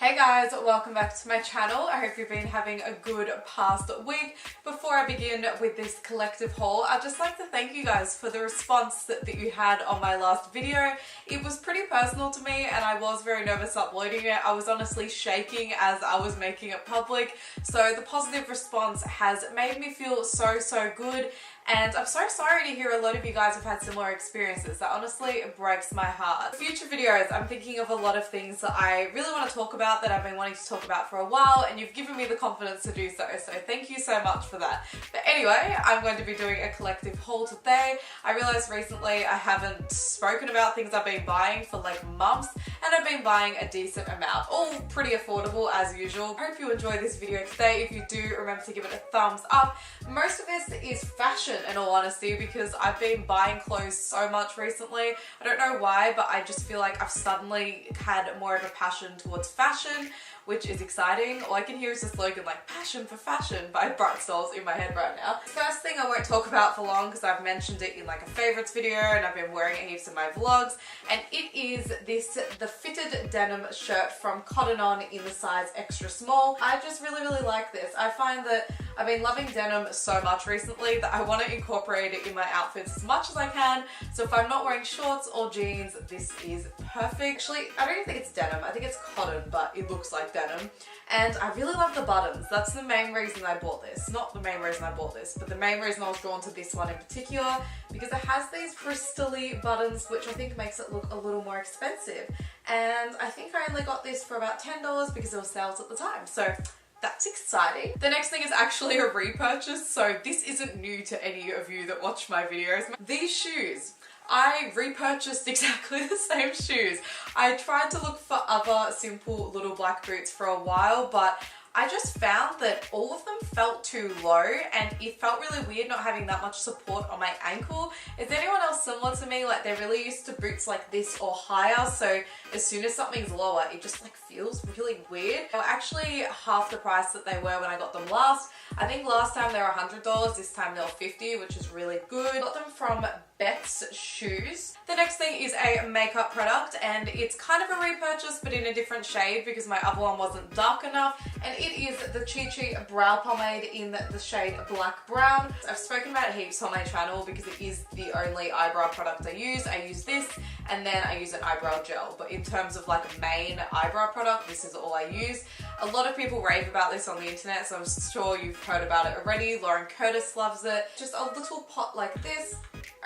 Hey guys, welcome back to my channel. I hope you've been having a good past week. Before I begin with this collective haul, I'd just like to thank you guys for the response that you had on my last video. It was pretty personal to me and I was very nervous uploading it. I was honestly shaking as I was making it public. So the positive response has made me feel so good. And I'm so sorry to hear a lot of you guys have had similar experiences. That honestly breaks my heart. For future videos, I'm thinking of a lot of things that I really want to talk about that I've been wanting to talk about for a while, and you've given me the confidence to do so. So thank you so much for that. But anyway, I'm going to be doing a collective haul today. I realized recently I haven't spoken about things I've been buying for like months, and I've been buying a decent amount. All pretty affordable as usual. I hope you enjoy this video today. If you do, remember to give it a thumbs up. Most of this is fashion, in all honesty, because I've been buying clothes so much recently. I don't know why, but I just feel like I've suddenly had more of a passion towards fashion, which is exciting. All I can hear is the slogan like "Passion for Fashion" by Bright Souls in my head right now. The first thing I won't talk about for long because I've mentioned it in like a favorites video and I've been wearing it heaps in my vlogs, and it is the fitted denim shirt from Cotton On in the size extra small. I just really like this. I find that I've been loving denim so much recently that I want to incorporate it in my outfits as much as I can. So if I'm not wearing shorts or jeans, this is perfect. Actually, I don't even think it's denim. I think it's cotton, but it looks like denim. And I really love the buttons. That's the main reason I bought this. Not the main reason I bought this, but the main reason I was drawn to this one in particular, because it has these crystally buttons, which I think makes it look a little more expensive. And I think I only got this for about $10 because there were sales at the time. So that's exciting. The next thing is actually a repurchase, so this isn't new to any of you that watch my videos. These shoes, I repurchased exactly the same shoes. I tried to look for other simple little black boots for a while, but I just found that all of them felt too low and it felt really weird not having that much support on my ankle. Is anyone else similar to me? Like they're really used to boots like this or higher, so as soon as something's lower, it just like feels really weird. They were actually half the price that they were when I got them last. I think last time they were $100, this time they were $50, which is really good. Got them from Bet's Shoes. The next thing is a makeup product, and it's kind of a repurchase but in a different shade because my other one wasn't dark enough, and it is the Chi Chi Brow Pomade in the shade Black Brown. I've spoken about it heaps on my channel because it is the only eyebrow product I use. I use this and then I use an eyebrow gel, but in terms of like a main eyebrow product, this is all I use. A lot of people rave about this on the internet, so I'm sure you've heard about it already. Lauren Curtis loves it. Just a little pot like this.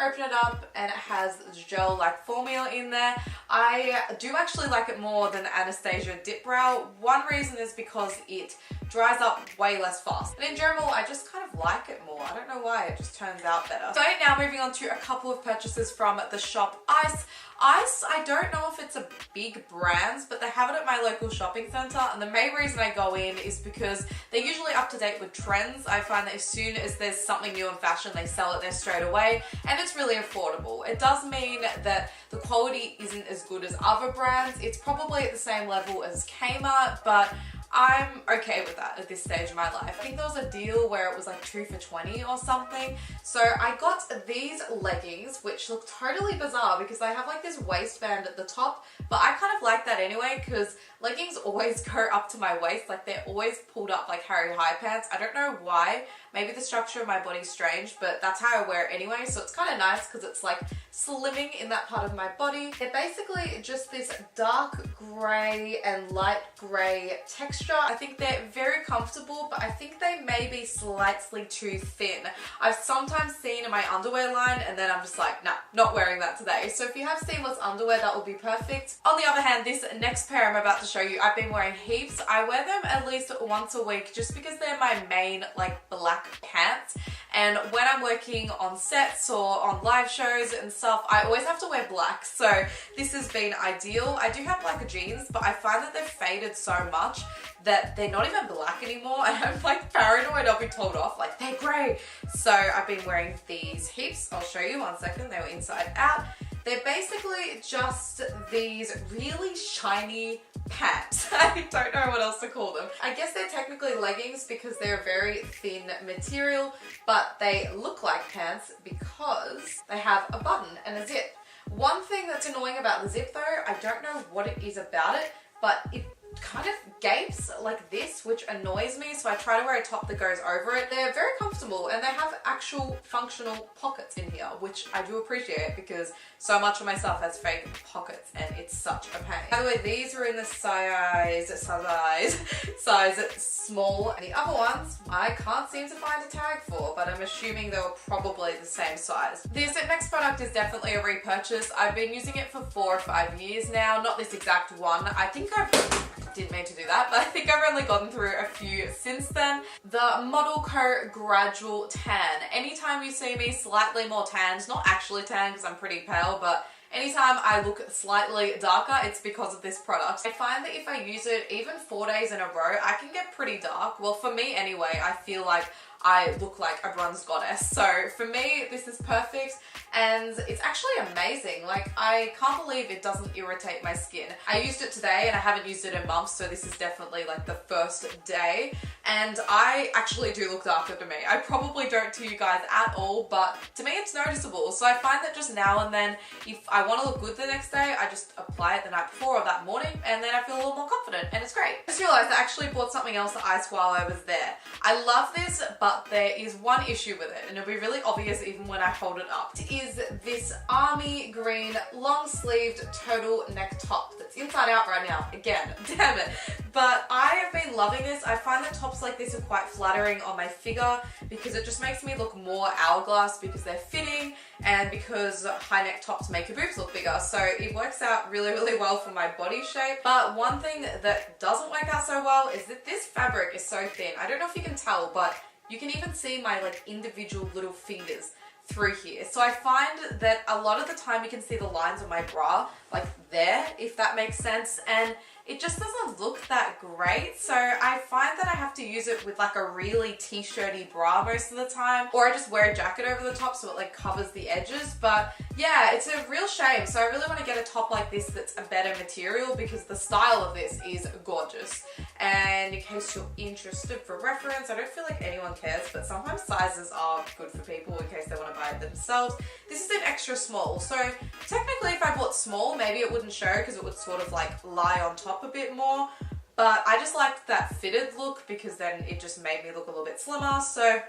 Open it up and it has gel like formula in there. I do actually like it more than the Anastasia Dip Brow. One reason is because it dries up way less fast. And in general, I just kind of like it more. I don't know why, it just turns out better. So now moving on to a couple of purchases from the shop Ice. Ice, I don't know if it's a big brand, but they have it at my local shopping centre, and the main reason I go in is because they're usually up to date with trends. I find that as soon as there's something new in fashion, they sell it there straight away, and it's really affordable. It does mean that the quality isn't as good as other brands. It's probably at the same level as Kmart, but I'm okay with that at this stage of my life. I think there was a deal where it was like 2 for $20 or something. So I got these leggings, which look totally bizarre because they have like this waistband at the top, but I kind of like that anyway because leggings always go up to my waist. Like they're always pulled up like Harry High pants. I don't know why. Maybe the structure of my body's strange, but that's how I wear it anyway. So it's kind of nice because it's like slimming in that part of my body. They're basically just this dark gray and light gray texture. I think they're very comfortable, but I think they may be slightly too thin. I've sometimes seen in my underwear line and then I'm just like, nah, not wearing that today. So if you have seamless underwear, that will be perfect. On the other hand, this next pair I'm about to show you, I've been wearing heaps. I wear them at least once a week just because they're my main like black pants. And when I'm working on sets or on live shows and stuff, I always have to wear black. So this has been ideal. I do have black jeans, but I find that they've faded so much that they're not even black anymore, and I'm like paranoid I'll be told off, like they're grey. So I've been wearing these heaps. I'll show you one second. They were inside out. They're basically just these really shiny pants. I don't know what else to call them. I guess they're technically leggings because they're a very thin material, but they look like pants because they have a button and a zip. One thing that's annoying about the zip though, I don't know what it is about it, but it kind of gapes like this, which annoys me, so I try to wear a top that goes over it. They're very comfortable and they have actual functional pockets in here, which I do appreciate because so much of my stuff has fake pockets and it's such a pain. By the way, these are in the size small, and the other ones I can't seem to find a tag for, but I'm assuming they were probably the same size. This next product is definitely a repurchase. I've been using it for 4 or 5 years now, not this exact one. I think didn't mean to do that, but I think I've only gotten through a few since then. The Model Co Gradual Tan. Anytime you see me slightly more tanned, not actually tan because I'm pretty pale, but anytime I look slightly darker, it's because of this product. I find that if I use it even 4 days in a row, I can get pretty dark. Well, for me anyway, I feel like I look like a bronze goddess. So for me, this is perfect and it's actually amazing. Like, I can't believe it doesn't irritate my skin. I used it today and I haven't used it in months, so this is definitely like the first day. And I actually do look darker to me. I probably don't to you guys at all, but to me it's noticeable. So I find that just now and then, if I want to look good the next day, I just apply it the night before or that morning, and then I feel a little more confident and it's great. I just realized I actually bought something else to ice while I was there. I love this, but there is one issue with it, and it'll be really obvious even when I hold it up. It is this army green long-sleeved turtleneck top that's inside out right now. Again, damn it. But I have been loving this. I find that tops like this are quite flattering on my figure because it just makes me look more hourglass because they're fitting and because high neck tops make your boobs look bigger. So it works out really, really well for my body shape. But one thing that doesn't work out so well is that this fabric is so thin. I don't know if you can tell, but you can even see my like individual little fingers through here. So I find that a lot of the time you can see the lines on my bra like there, if that makes sense, and it just doesn't look that great. So I find that I have to use it with like a really t-shirty bra most of the time, or I just wear a jacket over the top so it like covers the edges. But yeah, it's a real shame. So I really want to get a top like this that's a better material because the style of this is gorgeous. And in case you're interested, for reference, I don't feel like anyone cares, but sometimes sizes are good for people in case they want to buy it themselves. This is an extra small. So technically if I bought small, maybe it wouldn't show because it would sort of like lie on top a bit more. But I just liked that fitted look because then it just made me look a little bit slimmer. So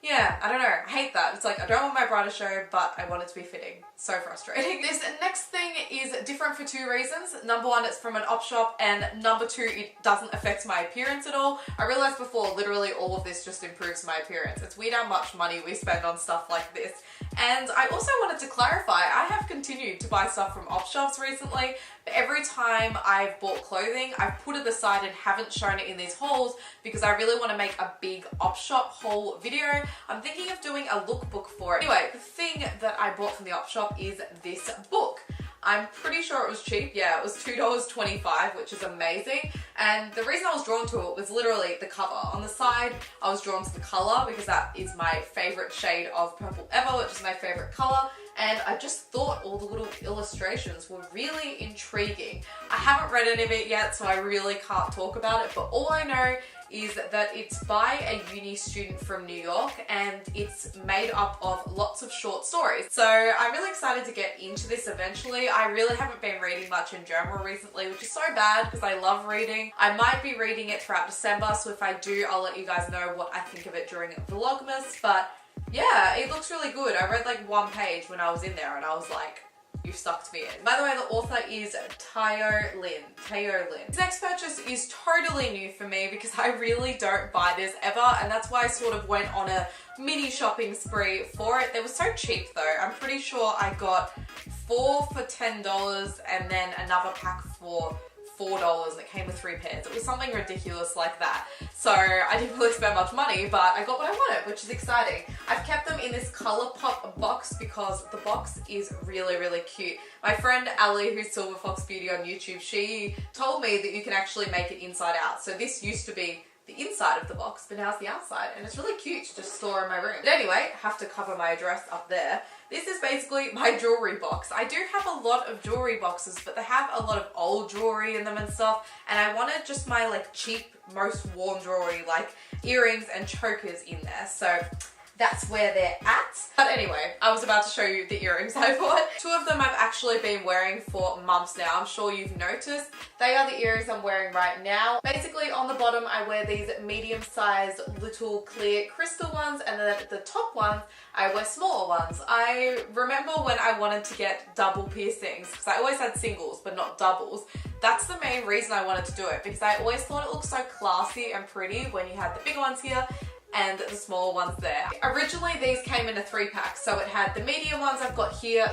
yeah, I don't know. I hate that. It's like, I don't want my bra to show, but I want it to be fitting. So frustrating. This next thing is different for 2 reasons. Number 1, it's from an op shop, and number 2, it doesn't affect my appearance at all. I realized before, literally all of this just improves my appearance. It's weird how much money we spend on stuff like this. And I also wanted to clarify, I have continued to buy stuff from op shops recently, but every time I've bought clothing, I've put it aside and haven't shown it in these hauls because I really want to make a big op shop haul video. I'm thinking of doing a lookbook for it. Anyway, the thing that I bought from the op shop is this book. I'm pretty sure it was cheap. Yeah, it was $2.25, which is amazing. And the reason I was drawn to it was literally the cover. On the side, I was drawn to the color because that is my favorite shade of purple ever, which is my favorite color. And I just thought all the little illustrations were really intriguing. I haven't read any of it yet, so I really can't talk about it, but all I know is that it's by a uni student from New York and it's made up of lots of short stories. So I'm really excited to get into this eventually. I really haven't been reading much in general recently, which is so bad because I love reading. I might be reading it throughout December, so if I do, I'll let you guys know what I think of it during Vlogmas. But yeah, it looks really good. I read like 1 page when I was in there and I was like, you've sucked me in. By the way, the author is Tyo Lin. This next purchase is totally new for me because I really don't buy this ever, and that's why I sort of went on a mini shopping spree for it. They were so cheap though. I'm pretty sure I got 4 for $10 and then another pack for $4 that came with 3 pairs. It was something ridiculous like that. So I didn't really spend much money, but I got what I wanted, which is exciting. I've kept them in this ColourPop box because the box is really, really cute. My friend Ali, who's Silver Fox Beauty on YouTube, she told me that you can actually make it inside out. So this used to be the inside of the box, but now it's the outside, and it's really cute to just store in my room. But anyway, have to cover my address up there. This is basically my jewelry box. I do have a lot of jewelry boxes, but they have a lot of old jewelry in them and stuff, and I wanted just my like cheap, most worn jewelry, like earrings and chokers in there. So that's where they're at. But anyway, I was about to show you the earrings I bought. Two of them I've actually been wearing for months now. I'm sure you've noticed. They are the earrings I'm wearing right now. Basically on the bottom I wear these medium-sized little clear crystal ones, and then at the top ones I wear smaller ones. I remember when I wanted to get double piercings, because I always had singles but not doubles. That's the main reason I wanted to do it, because I always thought it looked so classy and pretty when you had the big ones here and the smaller ones there. Originally these came in a 3-pack, so it had the medium ones I've got here,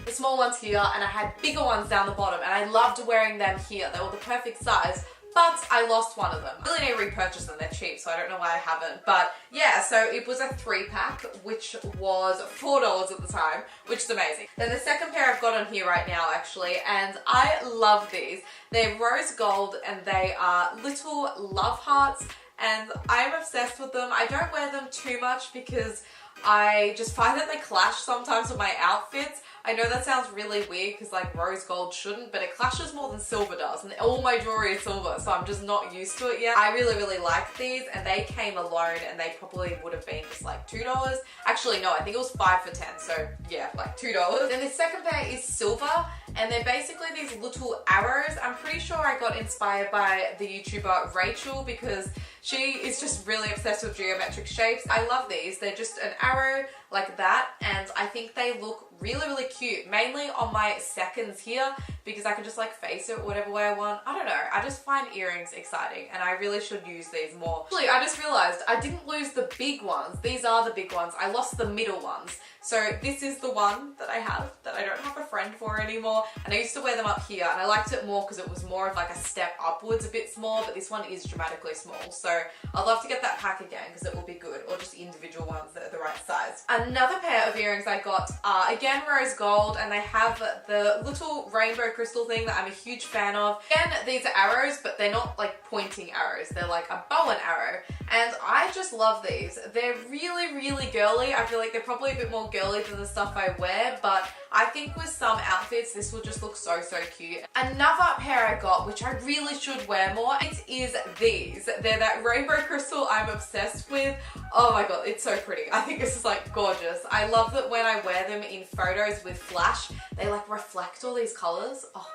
the small ones here, and I had bigger ones down the bottom, and I loved wearing them here. They were the perfect size, but I lost one of them. I really need to repurchase them, they're cheap, so I don't know why I haven't. But yeah, so it was a 3-pack, which was $4 at the time, which is amazing. Then the second pair I've got on here right now actually, and I love these. They're rose gold and they are little love hearts, and I'm obsessed with them. I don't wear them too much because I just find that they clash sometimes with my outfits. I know that sounds really weird because like rose gold shouldn't, but it clashes more than silver does, and all my jewelry is silver, so I'm just not used to it yet. I really like these, and they came alone and they probably would have been just like $2. Actually no, I think it was 5 for 10, so yeah, like $2. Then the second pair is silver, and they're basically these little arrows. I'm pretty sure I got inspired by the YouTuber Rachel because she is just really obsessed with geometric shapes. I love these. They're just an arrow like that, and I think they look really cute, mainly on my seconds here, because I can just like face it whatever way I want. I don't know, I just find earrings exciting, and I really should use these more. Actually, I just realized I didn't lose the big ones. These are the big ones. I lost the middle ones. So this is the one that I have that I don't have a friend for anymore, and I used to wear them up here, and I liked it more because it was more of like a step upwards, a bit small, but this one is dramatically small. So I'd love to get that pack again because it will be good, or just individual ones that are the right size. Another pair of earrings I got are again rose gold, and they have the little rainbow crystal thing that I'm a huge fan of. Again, these are arrows, but they're not like pointing arrows. They're like a bow and arrow, and I just love these. They're really girly. I feel like they're probably a bit more girly than the stuff I wear, but I think with some outfits this will just look so cute. Another pair I got, which I really should wear more, it is these. They're that rainbow crystal I'm obsessed with. Oh my god, it's so pretty. I think this is like gorgeous. I love that when I wear them in photos with flash, they like reflect all these colors. Oh,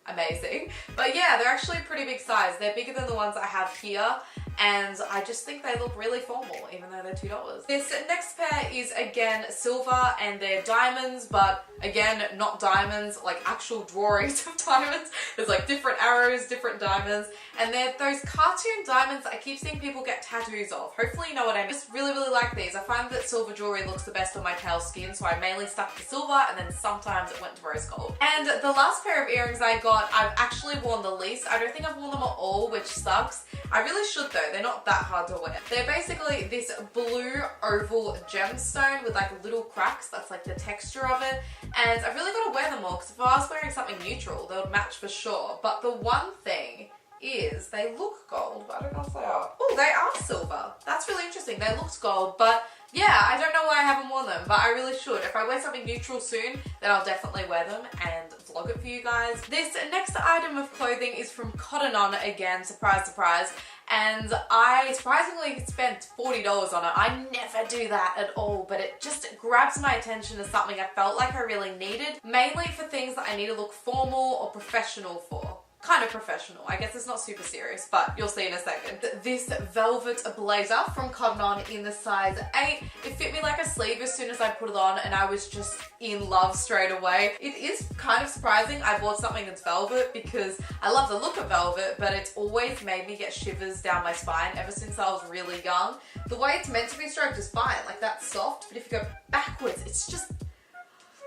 amazing. But yeah, they're actually a pretty big size. They're bigger than the ones I have here, and I just think they look really formal even though they're $2. This next pair is again silver, and they're diamonds, but again not diamonds, like actual drawings of diamonds. There's like different arrows, different diamonds, and they're those cartoon diamonds I keep seeing people get tattoos of. Hopefully you know what I mean. I just really like these. I find that silver jewelry looks the best on my pale skin, so I mainly stuck to silver, and then sometimes it went to rose gold. And the last pair of earrings I got, I've actually worn the least. I don't think I've worn them at all, which sucks. I really should though. They're not that hard to wear. They're basically this blue oval gemstone with like little cracks. That's like the texture of it. And I've really got to wear them all, because if I was wearing something neutral, they would match for sure. But the one thing is they look gold, but I don't know if they are. Oh, they are silver. That's really interesting. They looked gold, but yeah, I don't know why I haven't worn them, but I really should. If I wear something neutral soon, then I'll definitely wear them and vlog it for you guys. This next item of clothing is from Cotton On again, surprise, and I surprisingly spent $40 on it. I never do that at all, but it just grabs my attention as something I felt like I really needed, mainly for things that I need to look formal or professional for. Kind of professional. I guess it's not super serious, but you'll see in a second. This velvet blazer from Cotton On in the size 8. It fit me like a sleeve as soon as I put it on, and I was just in love straight away. It is kind of surprising I bought something that's velvet, because I love the look of velvet, but it's always made me get shivers down my spine ever since I was really young. The way it's meant to be stroked is fine, like that's soft, but if you go backwards,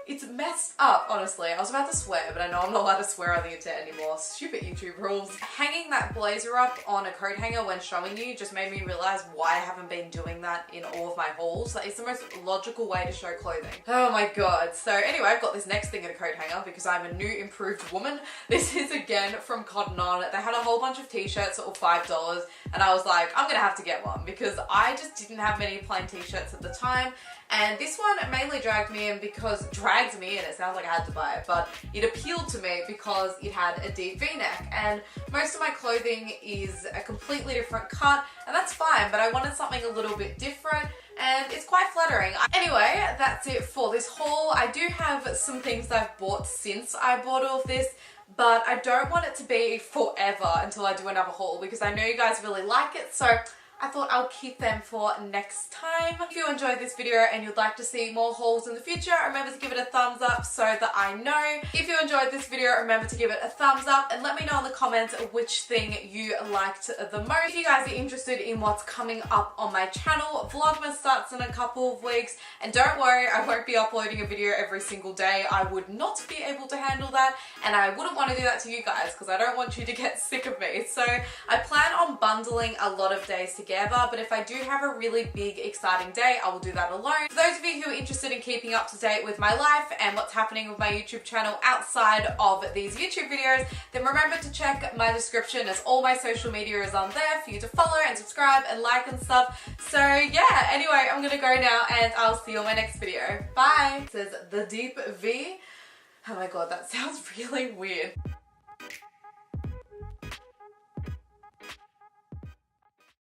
it's messed up, honestly. I was about to swear, but I know I'm not allowed to swear on the internet anymore. Stupid YouTube rules. Hanging that blazer up on a coat hanger when showing you just made me realize why I haven't been doing that in all of my hauls. That is the most logical way to show clothing. Oh my god. So anyway, I've got this next thing in a coat hanger because I'm a new improved woman. This is again from Cotton On. They had a whole bunch of t-shirts that were $5, and I was like, I'm gonna have to get one because I just didn't have many plain t-shirts at the time. And this one mainly dragged me in, it sounds like I had to buy it, but it appealed to me because it had a deep V-neck, and most of my clothing is a completely different cut, and that's fine, but I wanted something a little bit different. and it's quite flattering. Anyway, that's it for this haul. I do have some things I've bought since I bought all of this, but I don't want it to be forever until I do another haul because I know you guys really like it, so I thought I'll keep them for next time. If you enjoyed this video and you'd like to see more hauls in the future, remember to give it a thumbs up so that I know. If you enjoyed this video, remember to give it a thumbs up and let me know in the comments which thing you liked the most. If you guys are interested in what's coming up on my channel, Vlogmas starts in a couple of weeks, and don't worry, I won't be uploading a video every single day. I would not be able to handle that, and I wouldn't want to do that to you guys because I don't want you to get sick of me. So I plan on bundling a lot of days together, but if I do have a really big exciting day, I will do that alone. For those of you who are interested in keeping up to date with my life and what's happening with my YouTube channel outside of these YouTube videos, then remember to check my description as all my social media is on there for you to follow and subscribe and like and stuff. So yeah, anyway, I'm gonna go now and I'll see you on my next video. Bye! It says the deep V. Oh my god, that sounds really weird.